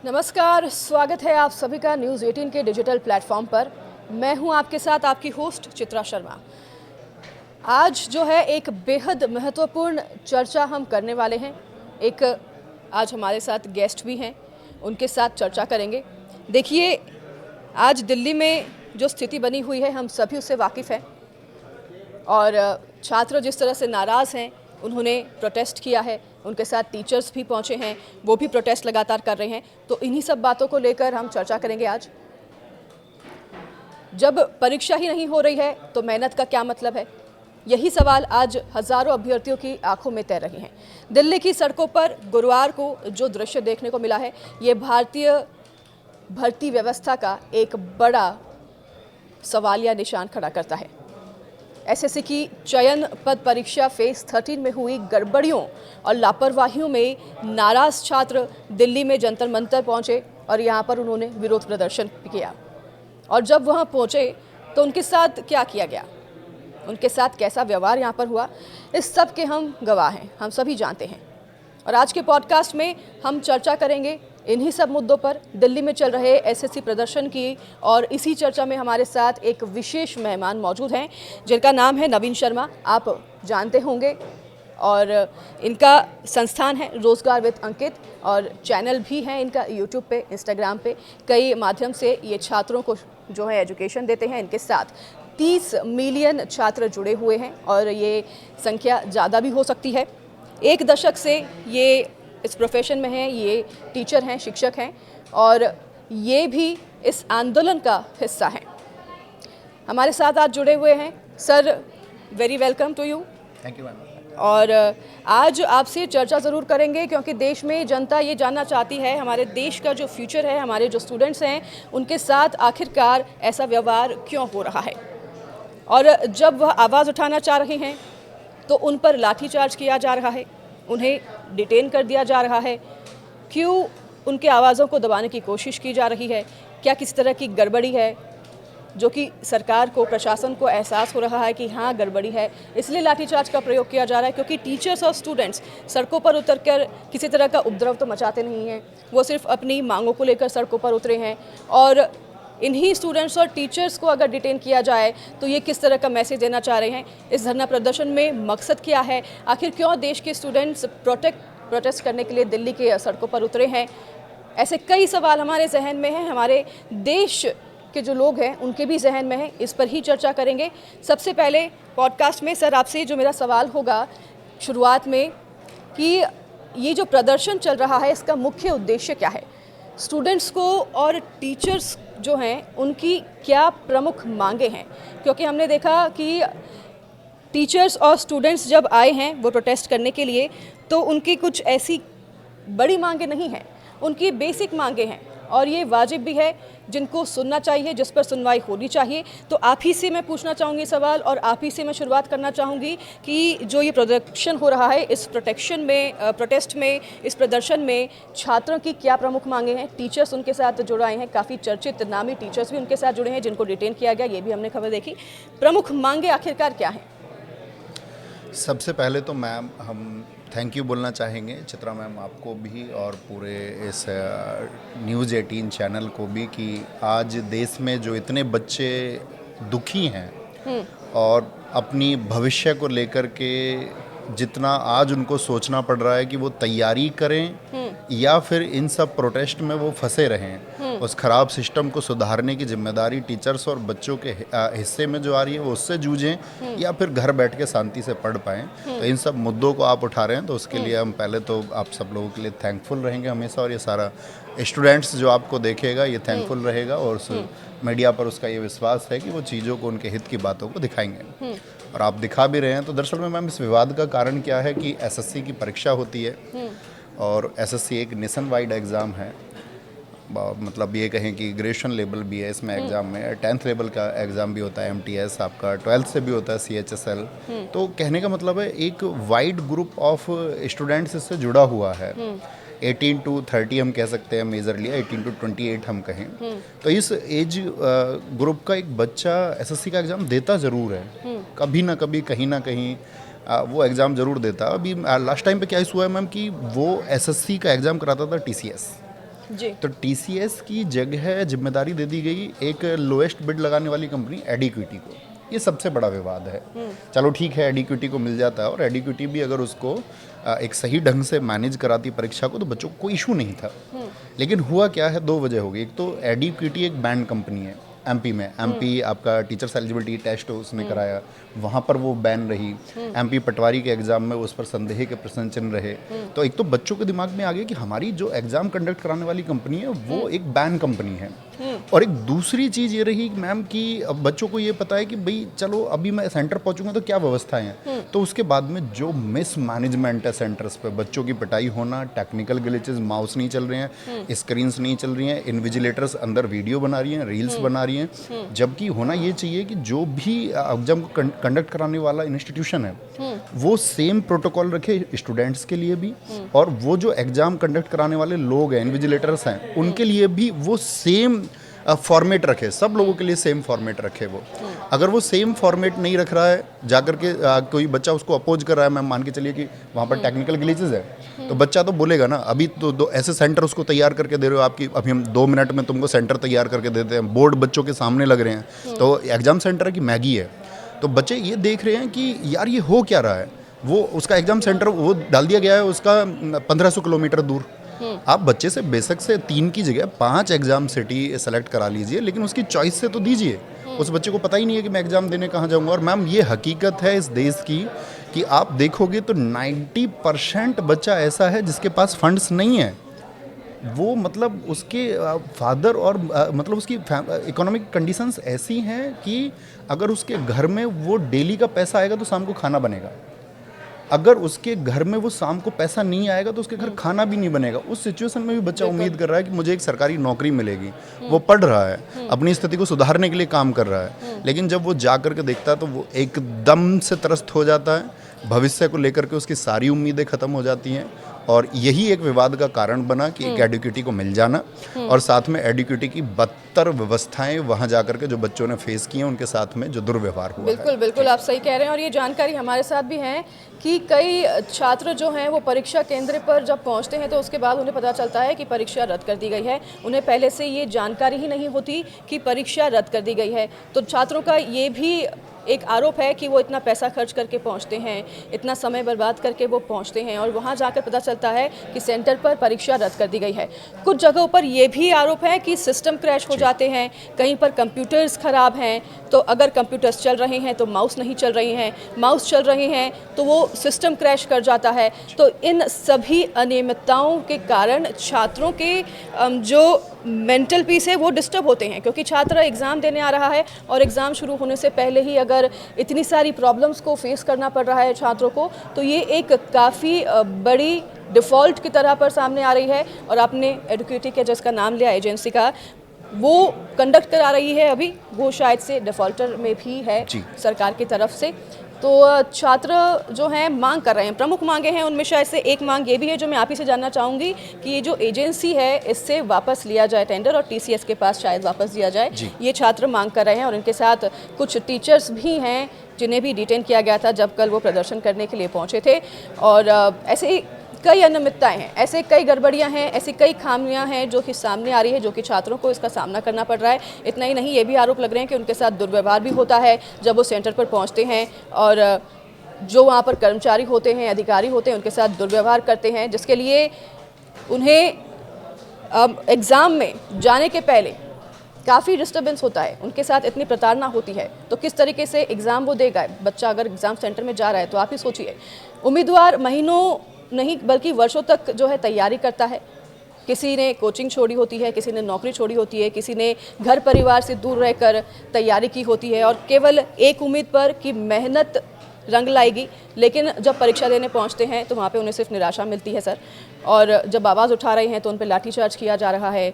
नमस्कार, स्वागत है आप सभी का न्यूज़ 18 के डिजिटल प्लेटफॉर्म पर। मैं हूं आपके साथ आपकी होस्ट चित्रा शर्मा। आज जो है एक बेहद महत्वपूर्ण चर्चा हम करने वाले हैं। एक आज हमारे साथ गेस्ट भी हैं, उनके साथ चर्चा करेंगे। देखिए, आज दिल्ली में जो स्थिति बनी हुई है हम सभी उससे वाकिफ़ हैं और छात्र जिस तरह से नाराज़ हैं, उन्होंने प्रोटेस्ट किया है, उनके साथ टीचर्स भी पहुंचे हैं, वो भी प्रोटेस्ट लगातार कर रहे हैं। तो इन्हीं सब बातों को लेकर हम चर्चा करेंगे आज। जब परीक्षा ही नहीं हो रही है तो मेहनत का क्या मतलब है? यही सवाल आज हज़ारों अभ्यर्थियों की आंखों में तैर रहे हैं। दिल्ली की सड़कों पर गुरुवार को जो दृश्य देखने को मिला है, ये भारतीय भर्ती व्यवस्था का एक बड़ा सवालिया निशान खड़ा करता है। एसएससी की चयन पद परीक्षा फेज 13 में हुई गड़बड़ियों और लापरवाहियों में नाराज छात्र दिल्ली में जंतर मंतर पहुंचे और यहां पर उन्होंने विरोध प्रदर्शन किया। और जब वहां पहुंचे तो उनके साथ क्या किया गया, उनके साथ कैसा व्यवहार यहां पर हुआ, इस सब के हम गवाह हैं, हम सभी जानते हैं। और आज के पॉडकास्ट में हम चर्चा करेंगे इन्हीं सब मुद्दों पर, दिल्ली में चल रहे एसएससी प्रदर्शन की। और इसी चर्चा में हमारे साथ एक विशेष मेहमान मौजूद हैं जिनका नाम है नवीन शर्मा, आप जानते होंगे। और इनका संस्थान है रोजगार विद अंकित और चैनल भी है इनका यूट्यूब पे, इंस्टाग्राम पे। कई माध्यम से ये छात्रों को जो है एजुकेशन देते हैं। इनके साथ 30 मिलियन छात्र जुड़े हुए हैं और ये संख्या ज़्यादा भी हो सकती है। एक दशक से ये इस प्रोफेशन में हैं, ये टीचर हैं, शिक्षक हैं और ये भी इस आंदोलन का हिस्सा हैं। हमारे साथ आज जुड़े हुए हैं। Sir, very welcome to you. Thank you ma'am. और आज आपसे चर्चा ज़रूर करेंगे क्योंकि देश में जनता ये जानना चाहती है, हमारे देश का जो फ्यूचर है, हमारे जो स्टूडेंट्स हैं, उनके साथ आखिरकार ऐसा व्यवहार क्यों हो रहा है। और जब वह आवाज़ उठाना चाह रहे हैं तो उन पर लाठीचार्ज किया जा रहा है, उन्हें डिटेन कर दिया जा रहा है। क्यों उनके आवाज़ों को दबाने की कोशिश की जा रही है? क्या किसी तरह की गड़बड़ी है जो कि सरकार को, प्रशासन को एहसास हो रहा है कि हाँ गड़बड़ी है, इसलिए लाठीचार्ज का प्रयोग किया जा रहा है? क्योंकि टीचर्स और स्टूडेंट्स सड़कों पर उतरकर किसी तरह का उपद्रव तो मचाते नहीं हैं, वो सिर्फ अपनी मांगों को लेकर सड़कों पर उतरे हैं। और इन्हीं स्टूडेंट्स और टीचर्स को अगर डिटेन किया जाए तो ये किस तरह का मैसेज देना चाह रहे हैं? इस धरना प्रदर्शन में मकसद क्या है? आखिर क्यों देश के स्टूडेंट्स प्रोटेस्ट करने के लिए दिल्ली के सड़कों पर उतरे हैं? ऐसे कई सवाल हमारे जहन में हैं, हमारे देश के जो लोग हैं उनके भी जहन में है। इस पर ही चर्चा करेंगे। सबसे पहले पॉडकास्ट में सर आपसे जो मेरा सवाल होगा शुरुआत में, कि ये जो प्रदर्शन चल रहा है इसका मुख्य उद्देश्य क्या है? स्टूडेंट्स को और टीचर्स जो हैं उनकी क्या प्रमुख मांगे हैं? क्योंकि हमने देखा कि टीचर्स और स्टूडेंट्स जब आए हैं वो प्रोटेस्ट करने के लिए, तो उनकी कुछ ऐसी बड़ी मांगे नहीं हैं, उनकी बेसिक मांगे हैं और ये वाजिब भी है, जिनको सुनना चाहिए, जिस पर सुनवाई होनी चाहिए। तो आप ही से मैं पूछना चाहूँगी सवाल और आप ही से मैं शुरुआत करना चाहूँगी कि जो ये प्रोडक्शन हो रहा है, इस प्रोटेस्ट में, इस प्रदर्शन में छात्रों की क्या प्रमुख मांगे हैं? टीचर्स उनके साथ जुड़ आए हैं, काफ़ी चर्चित नामी टीचर्स भी उनके साथ जुड़े हैं जिनको डिटेन किया गया, ये भी हमने खबर देखी। प्रमुख मांगे आखिरकार क्या हैं? सबसे पहले तो मैम हम थैंक यू बोलना चाहेंगे चित्रा मैम, आपको भी और पूरे इस न्यूज़ 18 चैनल को भी, कि आज देश में जो इतने बच्चे दुखी हैं और अपनी भविष्य को लेकर के जितना आज उनको सोचना पड़ रहा है कि वो तैयारी करें या फिर इन सब प्रोटेस्ट में वो फंसे रहें, उस खराब सिस्टम को सुधारने की जिम्मेदारी टीचर्स और बच्चों के हिस्से में जो आ रही है वो उससे जूझें या फिर घर बैठ के शांति से पढ़ पाएँ। तो इन सब मुद्दों को आप उठा रहे हैं तो उसके लिए हम पहले तो आप सब लोगों के लिए थैंकफुल रहेंगे हमेशा, और ये सारा स्टूडेंट्स जो आपको देखेगा ये थैंकफुल रहेगा और मीडिया पर उसका ये विश्वास है कि वो चीज़ों को, उनके हित की बातों को दिखाएंगे और आप दिखा भी रहे हैं। तो दरअसल में मैम इस विवाद का कारण क्या है कि एसएससी की परीक्षा होती है और एसएससी एक नेशन वाइड एग्ज़ाम है, मतलब ये कहें कि ग्रेजुएशन लेवल भी है इसमें एग्ज़ाम में, 10th लेवल का एग्ज़ाम भी होता है, एमटीएस आपका 12th से भी होता है, सीएचएसएल। तो कहने का मतलब है एक वाइड ग्रुप ऑफ स्टूडेंट्स इससे जुड़ा हुआ है। 18 to 30 हम कह सकते हैं मेजरली, 18 to 28 हम कहें। तो इस एज ग्रुप का एक बच्चा एसएससी का एग्ज़ाम देता ज़रूर है, कभी ना कभी कहीं ना कहीं वो एग्ज़ाम ज़रूर देता। अभी लास्ट टाइम पे क्या इशू हुआ है मैम कि वो एसएससी का एग्ज़ाम कराता था टीसीएस, जी। तो TCS की जगह जिम्मेदारी दे दी गई एक लोएस्ट बिड लगाने वाली कंपनी एडिक्विटी को। ये सबसे बड़ा विवाद है। चलो ठीक है, एडिक्विटी को मिल जाता है, और एडिक्विटी भी अगर उसको एक सही ढंग से मैनेज कराती परीक्षा को तो बच्चों को कोई इशू नहीं था। लेकिन हुआ क्या है, दो वजह हो गई। एक तो एडिक्विटी एक बैंड कंपनी है MP में। MP आपका टीचर्स एलिजिबिलिटी टेस्ट उसने कराया, वहाँ पर वो बैन रही। MP पटवारी के एग्ज़ाम में उस पर संदेह के प्रश्न चिन्ह रहे। तो एक तो बच्चों के दिमाग में आ गया कि हमारी जो एग्ज़ाम कंडक्ट कराने वाली कंपनी है वो एक बैन कंपनी है। और एक दूसरी चीज़ ये रही मैम कि अब बच्चों को ये पता है कि भाई चलो अभी मैं सेंटर पहुंचूंगा तो क्या व्यवस्थाएं हैं। तो उसके बाद में जो मिस मैनेजमेंट है सेंटर्स पे, बच्चों की पिटाई होना, टेक्निकल ग्लिचेस, माउस नहीं चल रहे हैं, स्क्रीन्स नहीं चल रही हैं, इन्विजिलेटर्स अंदर वीडियो बना रही हैं, रील्स बना रही हैं। जबकि होना ये चाहिए कि जो भी एग्जाम को कंडक्ट कराने वाला इंस्टीट्यूशन है वो सेम प्रोटोकॉल रखे स्टूडेंट्स के लिए भी, और वो जो एग्जाम कंडक्ट कराने वाले लोग हैं, इन्विजिलेटर्स हैं, उनके लिए भी वो सेम फॉर्मेट रखे, सब लोगों के लिए सेम फॉर्मेट रखे। वो अगर वो सेम फॉर्मेट नहीं रख रहा है, जाकर के कोई बच्चा उसको अपोज कर रहा है, मैं मान के चलिए कि वहाँ पर टेक्निकल ग्लिचेस है, तो बच्चा तो बोलेगा ना, अभी तो दो ऐसे सेंटर उसको तैयार करके दे रहे हो आपकी, अभी हम 2 मिनट में तुमको सेंटर तैयार करके देते हैं, बोर्ड बच्चों के सामने लग रहे हैं, तो एग्जाम सेंटर की मैगी है। तो बच्चे ये देख रहे हैं कि यार ये हो क्या रहा है। वो उसका एग्जाम सेंटर वो डाल दिया गया है उसका 1500 किलोमीटर दूर। आप बच्चे से बेशक से 3 की जगह 5 एग्जाम सिटी सेलेक्ट करा लीजिए, लेकिन उसकी चॉइस से तो दीजिए। उस बच्चे को पता ही नहीं है कि मैं एग्जाम देने कहाँ जाऊँगा। और मैम ये हकीकत है इस देश की कि आप देखोगे तो 90% बच्चा ऐसा है जिसके पास फंड्स नहीं है। वो मतलब उसके फादर और मतलब उसकी इकोनॉमिक कंडीशंस ऐसी हैं कि अगर उसके घर में वो डेली का पैसा आएगा तो शाम को खाना बनेगा, अगर उसके घर में वो शाम को पैसा नहीं आएगा तो उसके घर खाना भी नहीं बनेगा। उस सिचुएशन में भी बच्चा उम्मीद कर रहा है कि मुझे एक सरकारी नौकरी मिलेगी। वो पढ़ रहा है, अपनी स्थिति को सुधारने के लिए काम कर रहा है, लेकिन जब वो जा कर के देखता है तो वो एकदम से त्रस्त हो जाता है। भविष्य को लेकर के उसकी सारी उम्मीदें खत्म हो जाती हैं, और यही एक विवाद का कारण बना कि एक एडिक्विटी को मिल जाना, और साथ में एडिक्विटी की बदतर व्यवस्थाएं वहां जाकर के जो बच्चों ने फेस की हैं उनके साथ में जो दुर्व्यवहार हुआ। बिल्कुल बिल्कुल आप सही कह रहे हैं, और ये जानकारी हमारे साथ भी है कि कई छात्र जो हैं वो परीक्षा केंद्र पर जब पहुंचते हैं तो उसके बाद उन्हें पता चलता है कि परीक्षा रद्द कर दी गई है। उन्हें पहले से ये जानकारी ही नहीं होती कि परीक्षा रद्द कर दी गई है। तो छात्रों का ये भी एक आरोप है कि वो इतना पैसा खर्च करके पहुंचते हैं, इतना समय बर्बाद करके वो पहुंचते हैं, और वहां जाकर पता चलता है कि सेंटर पर परीक्षा रद्द कर दी गई है। कुछ जगहों पर ये भी आरोप है कि सिस्टम क्रैश हो जाते हैं, कहीं पर कंप्यूटर्स ख़राब हैं, तो अगर कंप्यूटर्स चल रहे हैं तो माउस नहीं चल रही हैं, माउस चल रहे हैं तो वो सिस्टम क्रैश कर जाता है। तो इन सभी अनियमितताओं के कारण छात्रों के जो मेंटल पीस है वो डिस्टर्ब होते हैं, क्योंकि छात्र एग्ज़ाम देने आ रहा है और एग्ज़ाम शुरू होने से पहले ही अगर इतनी सारी प्रॉब्लम्स को फेस करना पड़ रहा है छात्रों को, तो ये एक काफ़ी बड़ी डिफ़ॉल्ट की तरह पर सामने आ रही है। और आपने एडुकेटी के जिसका नाम लिया एजेंसी का, वो कंडक्ट करा रही है अभी, वो शायद से डिफ़ॉल्टर में भी है सरकार की तरफ से। तो छात्र जो हैं मांग कर रहे हैं, प्रमुख मांगे हैं, उनमें शायद से एक मांग ये भी है जो मैं आप ही से जानना चाहूँगी कि ये जो एजेंसी है इससे वापस लिया जाए टेंडर, और TCS के पास शायद वापस दिया जाए। ये छात्र मांग कर रहे हैं, और इनके साथ कुछ टीचर्स भी हैं जिन्हें भी डिटेन किया गया था जब कल वो प्रदर्शन करने के लिए पहुँचे थे। और ऐसे ही कई अनियमितताएं हैं, ऐसे कई गड़बड़ियां हैं, ऐसी कई खामियां हैं जो कि सामने आ रही है, जो कि छात्रों को इसका सामना करना पड़ रहा है। इतना ही नहीं, ये भी आरोप लग रहे हैं कि उनके साथ दुर्व्यवहार भी होता है जब वो सेंटर पर पहुंचते हैं, और जो वहाँ पर कर्मचारी होते हैं, अधिकारी होते हैं, उनके साथ दुर्व्यवहार करते हैं, जिसके लिए उन्हें एग्ज़ाम में जाने के पहले काफ़ी डिस्टर्बेंस होता है, उनके साथ इतनी प्रताड़ना होती है। तो किस तरीके से एग्ज़ाम वो देगा बच्चा अगर एग्ज़ाम सेंटर में जा रहा है? तो आप ही सोचिए, उम्मीदवार महीनों नहीं बल्कि वर्षों तक जो है तैयारी करता है। किसी ने कोचिंग छोड़ी होती है, किसी ने नौकरी छोड़ी होती है, किसी ने घर परिवार से दूर रहकर तैयारी की होती है, और केवल एक उम्मीद पर कि मेहनत रंग लाएगी। लेकिन जब परीक्षा देने पहुंचते हैं तो वहाँ पे उन्हें सिर्फ निराशा मिलती है सर। और जब आवाज़ उठा रहे हैं तो उन पर लाठीचार्ज किया जा रहा है,